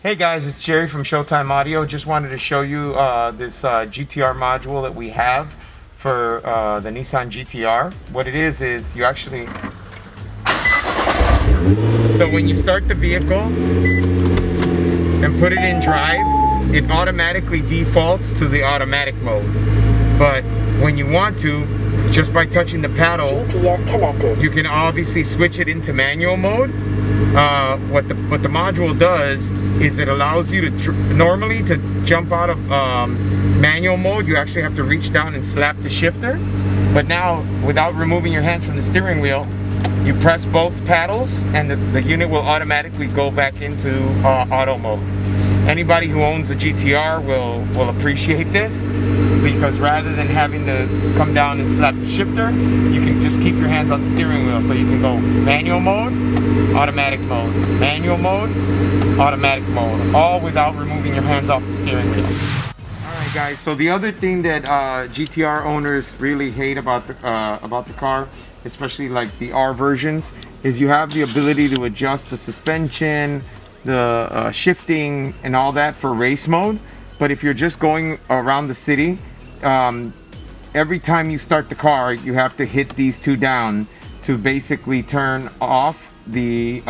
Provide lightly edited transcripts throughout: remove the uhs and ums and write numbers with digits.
Hey guys, it's Jerry from Showtime Audio. Just wanted to show you this GTR module that we have for the Nissan GTR. What it is you actually... So when you start the vehicle and put it in drive, it automatically defaults to the automatic mode. But when you want to, just by touching the paddle, GPS connected. You can obviously switch it into manual mode. What the module does is it allows you to normally to jump out of manual mode. You actually have to reach down and slap the shifter, but now without removing your hands from the steering wheel, you press both paddles and the unit will automatically go back into auto mode. Anybody who owns a GTR will appreciate this, because rather than having to come down and slap the shifter, you can just keep your hands on the steering wheel. So you can go manual mode, automatic mode, manual mode, automatic mode, all without removing your hands off the steering wheel. Alright guys, so the other thing that GTR owners really hate about the car, especially like the R versions, is you have the ability to adjust the suspension, the shifting and all that for race mode. But if you're just going around the city, every time you start the car, you have to hit these two down to basically turn off the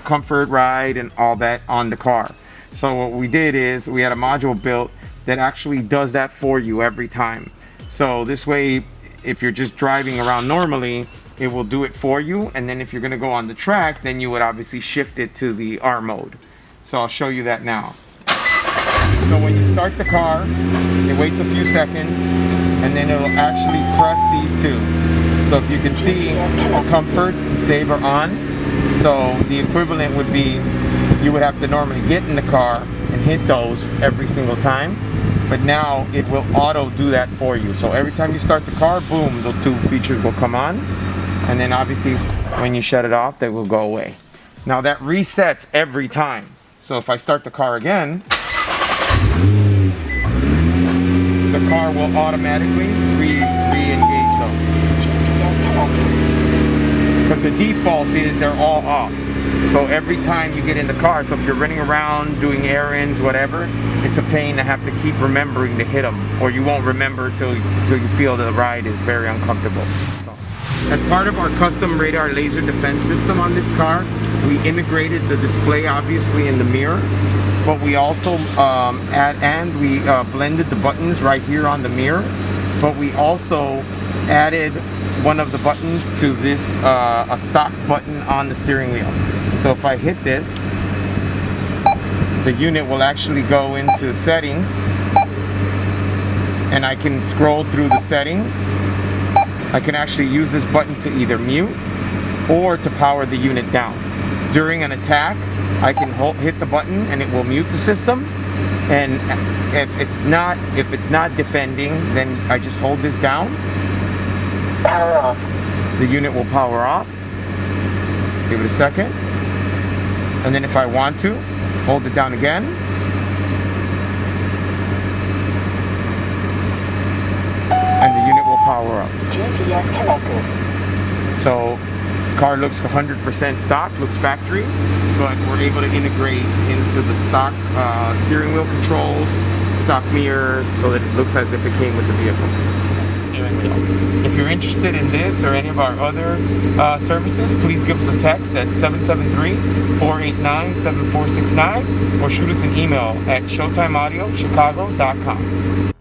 comfort ride and all that on the car. So what we did is we had a module built that actually does that for you every time. So this way, if you're just driving around normally, it will do it for you. And then if you're going to go on the track, then you would obviously shift it to the R mode. So I'll show you that now. So when you start the car, it waits a few seconds and then it'll actually press these two. So if you can see, comfort and save are on. So the equivalent would be, you would have to normally get in the car and hit those every single time. But now it will auto do that for you. So every time you start the car, boom, those two features will come on. And then obviously when you shut it off, they will go away. Now that resets every time. So if I start the car again, the car will automatically re-engage those. But the default is they're all off. So every time you get in the car, so if you're running around doing errands, whatever, it's a pain to have to keep remembering to hit them, or you won't remember till you feel the ride is very uncomfortable. So, as part of our custom radar laser defense system on this car, we integrated the display obviously in the mirror, but we also blended the buttons right here on the mirror, but we also added one of the buttons to this, a stock button on the steering wheel. So if I hit this, the unit will actually go into settings and I can scroll through the settings. I can actually use this button to either mute or to power the unit down. During an attack, I can hit the button and it will mute the system. And if it's not defending, then I just hold this down. Power off. The unit will power off. Give it a second. And then if I want to, hold it down again. And the unit will power up. GPS connected. So, car looks 100% stock, looks factory, but we're able to integrate into the stock steering wheel controls, stock mirror, so that it looks as if it came with the vehicle. If you're interested in this or any of our other services, please give us a text at 773-489-7469 or shoot us an email at showtimeaudiochicago.com.